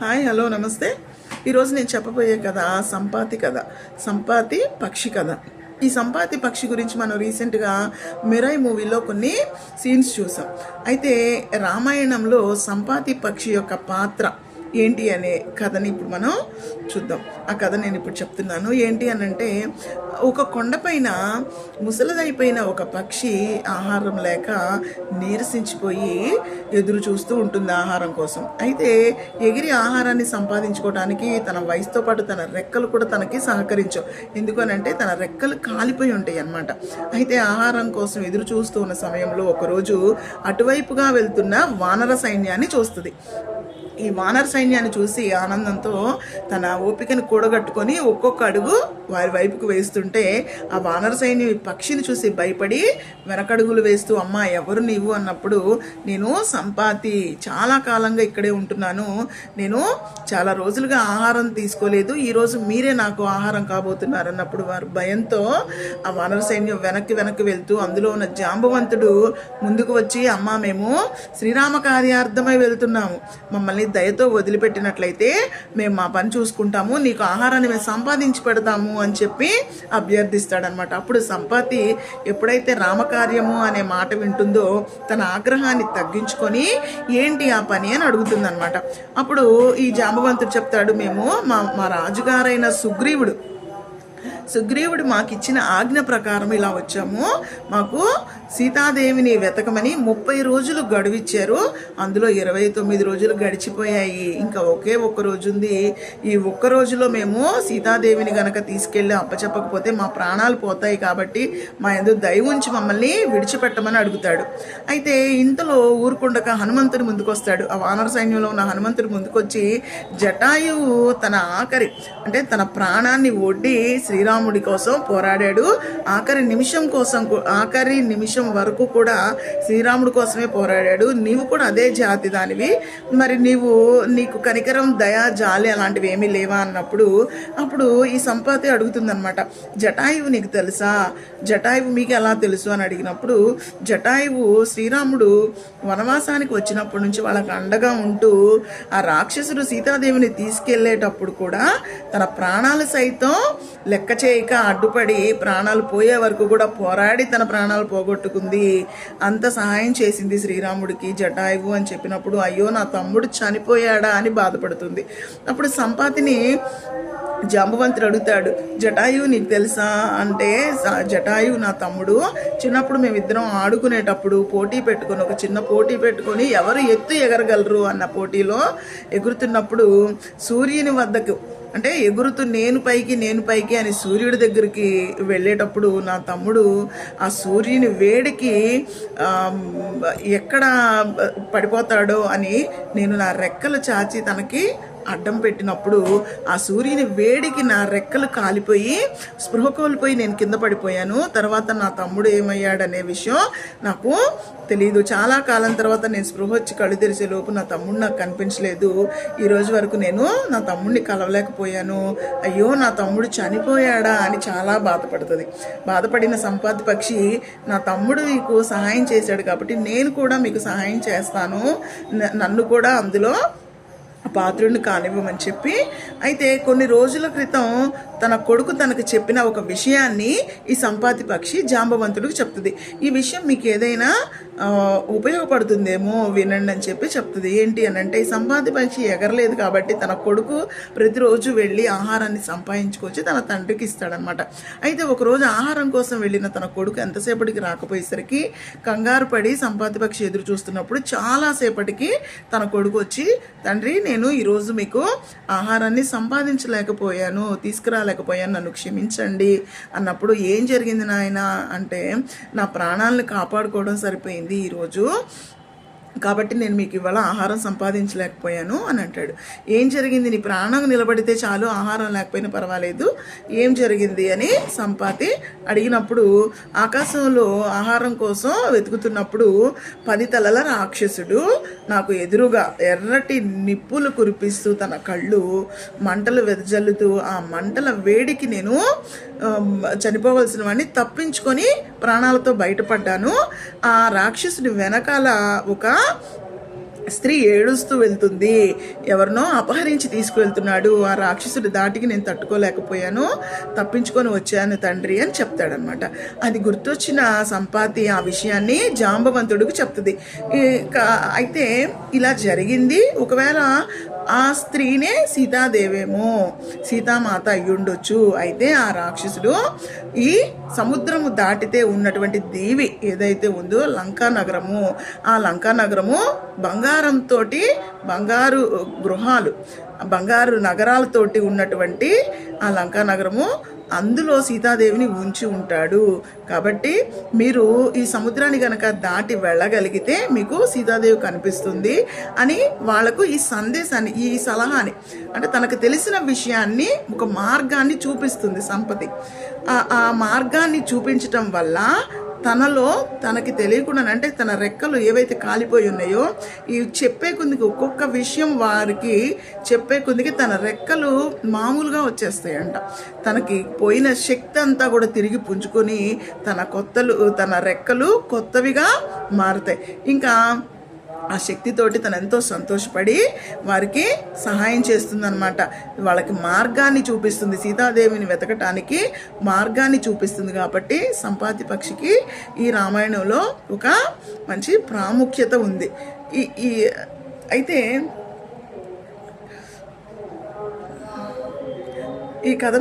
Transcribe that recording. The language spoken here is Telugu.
హాయ్, హలో, నమస్తే. ఈరోజు నేను చెప్పబోయే కథ సంపాతి కథ, సంపాతి పక్షి కథ. ఈ సంపాతి పక్షి గురించి మనం రీసెంట్గా మిరై మూవీలో కొన్ని సీన్స్ చూసాం. అయితే రామాయణంలో సంపాతి పక్షి యొక్క పాత్ర ఏంటి అనే కథని ఇప్పుడు మనం చూద్దాం. ఆ కథ నేను ఇప్పుడు చెప్తున్నాను. ఏంటి అని అంటే, ఒక కొండపైన ముసలిదైపోయిన ఒక పక్షి ఆహారం లేక నీరసించిపోయి ఎదురు చూస్తూ ఉంటుంది ఆహారం కోసం. అయితే ఎగిరి ఆహారాన్ని సంపాదించుకోవడానికి తన వయసుతో పాటు తన రెక్కలు కూడా తనకి సహకరించవు. ఎందుకనంటే తన రెక్కలు కాలిపోయి ఉంటాయి అన్నమాట. అయితే ఆహారం కోసం ఎదురు చూస్తూ ఉన్న సమయంలో ఒకరోజు అటువైపుగా వెళ్తున్న వానర సైన్యాన్ని చూస్తుంది. ఈ వానర సైన్యాన్ని చూసి ఆనందంతో తన ఓపికను కూడగట్టుకొని ఒక్కొక్క అడుగు వారి వైపుకు వేస్తుంటే, ఆ వానర సైన్యం ఈ పక్షిని చూసి భయపడి వెనకడుగులు వేస్తూ, అమ్మ ఎవరు నీవు అన్నప్పుడు, నేను సంపాతి, చాలా కాలంగా ఇక్కడే ఉంటున్నాను, నేను చాలా రోజులుగా ఆహారం తీసుకోలేదు, ఈరోజు మీరే నాకు ఆహారం కాబోతున్నారు అన్నప్పుడు వారు భయంతో ఆ వానర సైన్యం వెనక్కి వెళ్తూ, అందులో ఉన్న జాంబవంతుడు ముందుకు వచ్చి, అమ్మ మేము శ్రీరామ కార్యార్థమై వెళ్తున్నాము, మమ్మల్ని దయతో వదిలిపెట్టినట్లయితే మేము మా పని చూసుకుంటాము, నీకు ఆహారాన్ని మేము సంపాదించి పెడతాము అని చెప్పి అభ్యర్థిస్తాడనమాట. అప్పుడు సంపాతి ఎప్పుడైతే రామకార్యము అనే మాట వింటుందో తన ఆగ్రహాన్ని తగ్గించుకొని ఏంటి ఆ పని అని అడుగుతుందనమాట. అప్పుడు ఈ జాంబవంతుడు చెప్తాడు, మేము మా రాజుగారైన సుగ్రీవుడు మాకిచ్చిన ఆజ్ఞ ప్రకారం ఇలా వచ్చాము, మాకు సీతాదేవిని వెతకమని 30 రోజులు గడువిచ్చారు, అందులో 29 రోజులు గడిచిపోయాయి, ఇంకా ఒకే ఒక్క రోజు ఉంది, ఈ ఒక్క రోజులో మేము సీతాదేవిని గనక తీసుకెళ్ళి అప్పచెప్పకపోతే మా ప్రాణాలు పోతాయి, కాబట్టి మా యందు దయ ఉంచి మమ్మల్ని విడిచిపెట్టమని అడుగుతాడు. అయితే ఇంతలో ఊరుకుండక హనుమంతుడు ముందుకొస్తాడు. ఆ వానర సైన్యంలో ఉన్న హనుమంతుడు ముందుకొచ్చి, జటాయువు తన తన ప్రాణాన్ని ఒడ్డి శ్రీరాముడి కోసం పోరాడాడు, ఆఖరి నిమిషం వరకు కూడా శ్రీరాముడి కోసమే పోరాడాడు, నీవు కూడా అదే జాతి దానివి, మరి నీకు కనికరం, దయ, జాలి అలాంటివి ఏమీ లేవా అన్నప్పుడు, అప్పుడు ఈ సంపాతి అడుగుతుందనమాట, జటాయువు నీకు తెలుసా, జటాయువు మీకు ఎలా తెలుసు అని అడిగినప్పుడు, జటాయువు శ్రీరాముడు వనవాసానికి వచ్చినప్పటి నుంచి వాళ్ళకి అండగా ఉంటూ ఆ రాక్షసుడు సీతాదేవిని తీసుకెళ్లేటప్పుడు కూడా తన ప్రాణాలు సైతం లెక్క చేయక అడ్డుపడి ప్రాణాలు పోయే వరకు కూడా పోరాడి తన ప్రాణాలు పోగొట్టుకుంది, అంత సహాయం చేసింది శ్రీరాముడికి జటాయువు అని చెప్పినప్పుడు, అయ్యో నా తమ్ముడు చనిపోయాడా అని బాధపడుతుంది. అప్పుడు సంపాతిని జాంబవంతుడు అడుగుతాడు, జటాయువు నీకు తెలుసా అంటే, జటాయువు నా తమ్ముడు, చిన్నప్పుడు మేమిద్దరం ఆడుకునేటప్పుడు ఒక చిన్న పోటీ పెట్టుకొని ఎవరు ఎత్తు ఎగరగలరు అన్న పోటీలో ఎగురుతున్నప్పుడు సూర్యుని వద్దకు ఎగురుతూ నేను పైకి అని సూర్యుడి దగ్గరికి వెళ్ళేటప్పుడు నా తమ్ముడు ఆ సూర్యుని వేడికి ఎక్కడ పడిపోతాడో అని నేను నా రెక్కలు చాచి తనకి అడ్డం పెట్టినప్పుడు ఆ సూర్యుని వేడికి నా రెక్కలు కాలిపోయి స్పృహ కోల్పోయి నేను కింద పడిపోయాను. తర్వాత నా తమ్ముడు ఏమయ్యాడనే విషయం నాకు తెలియదు. చాలా కాలం తర్వాత నేను స్పృహ వచ్చి కళ్ళు తెరిచే లోపు నా తమ్ముడు నాకు కనిపించలేదు. ఈరోజు వరకు నేను నా తమ్ముడిని కలవలేకపోయాను. అయ్యో నా తమ్ముడు చనిపోయాడా అని చాలా బాధపడిన సంపాతి పక్షి, నా తమ్ముడు మీకు సహాయం చేశాడు కాబట్టి నేను కూడా మీకు సహాయం చేస్తాను, నన్ను కూడా అందులో పాత్రుడిని కానివ్వమని చెప్పి, అయితే కొన్ని రోజుల క్రితం తన కొడుకు తనకు చెప్పిన ఒక విషయాన్ని ఈ సంపాతి పక్షి జాంబవంతుడికి చెప్తుంది. ఈ విషయం మీకు ఏదైనా ఉపయోగపడుతుందేమో వినండి అని చెప్పి చెప్తుంది. ఏంటి అని అంటే, ఈ సంపాతి పక్షి ఎగరలేదు కాబట్టి తన కొడుకు ప్రతిరోజు వెళ్ళి ఆహారాన్ని సంపాదించుకొచ్చి తన తండ్రికి ఇస్తాడనమాట. అయితే ఒకరోజు ఆహారం కోసం వెళ్ళిన తన కొడుకు ఎంతసేపటికి రాకపోయేసరికి కంగారు పడి సంపాతి పక్షి ఎదురు చూస్తున్నప్పుడు చాలాసేపటికి తన కొడుకు వచ్చి, తండ్రి నేను ఈరోజు మీకు ఆహారాన్ని తీసుకురాలేకపోయాను, నన్ను క్షమించండి అన్నప్పుడు, ఏం జరిగింది నాయన అంటే, నా ప్రాణాలను కాపాడుకోవడం సరిపోయింది ఈరోజు, కాబట్టి నేను మీకు ఇవాళ ఆహారం సంపాదించలేకపోయాను అని అంటాడు. ఏం జరిగింది, నీ ప్రాణం నిలబడితే చాలు, ఆహారం లేకపోయినా పర్వాలేదు, ఏం జరిగింది అని సంపాతి అడిగినప్పుడు, ఆకాశంలో ఆహారం కోసం వెతుకుతున్నప్పుడు 10 తలల రాక్షసుడు నాకు ఎదురుగా ఎర్రటి నిప్పులు కురిపిస్తూ తన కళ్ళు మంటలు వెదజల్లుతూ, ఆ మంటల వేడికి నేను చనిపోవలసిన వాడిని తప్పించుకొని ప్రాణాలతో బయటపడ్డాను. ఆ రాక్షసుడి వెనకాల ఒక స్త్రీ ఏడుస్తూ వెళ్తుంది, ఎవరినో అపహరించి తీసుకువెళ్తున్నాడు, ఆ రాక్షసుడి దాటికి నేను తట్టుకోలేకపోయాను, తప్పించుకొని వచ్చాను తండ్రి అని చెప్తాడనమాట. అది గుర్తొచ్చిన సంపాతి ఆ విషయాన్ని జాంబవంతుడికి చెప్తుంది. అయితే ఇలా జరిగింది, ఒకవేళ ఆ స్త్రీనే సీతాదేవేమో, సీతామాత అయ్యుండొచ్చు. అయితే ఆ రాక్షసుడు ఈ సముద్రము దాటితే ఉన్నటువంటి దీవి ఏదైతే ఉందో లంకా నగరము, ఆ లంకా నగరము బంగారంతో, బంగారు గృహాలు, బంగారు నగరాలతోటి ఉన్నటువంటి ఆ లంకా నగరము, అందులో సీతాదేవిని ఉంచి ఉంటాడు. కాబట్టి మీరు ఈ సముద్రాన్ని కనుక దాటి వెళ్ళగలిగితే మీకు సీతాదేవి కనిపిస్తుంది అని వాళ్లకు ఈ సందేశాన్ని, ఈ సలహాని, అంటే తనకు తెలిసిన విషయాన్ని, ఒక మార్గాన్ని చూపిస్తుంది సంపతి. ఆ మార్గాన్ని చూపించటం వల్ల తనలో తనకి తెలియకుండా, అంటే తన రెక్కలు ఏవైతే కాలిపోయి ఉన్నాయో, ఈ చెప్పే కొద్దికి ఒక్కొక్క విషయం వారికి చెప్పే కొద్దికి తన రెక్కలు మామూలుగా వచ్చేస్తాయంట. తనకి పోయిన శక్తి అంతా కూడా తిరిగి పుంజుకొని తన రెక్కలు కొత్తవిగా మారుతాయి. ఇంకా ఆ శక్తితోటి తను ఎంతో సంతోషపడి వారికి సహాయం చేస్తుందన్నమాట. వాళ్ళకి మార్గాన్ని చూపిస్తుంది, సీతాదేవిని వెతకటానికి మార్గాన్ని చూపిస్తుంది. కాబట్టి సంపాతి పక్షికి ఈ రామాయణంలో ఒక మంచి ప్రాముఖ్యత ఉంది. అయితే ఈ కథ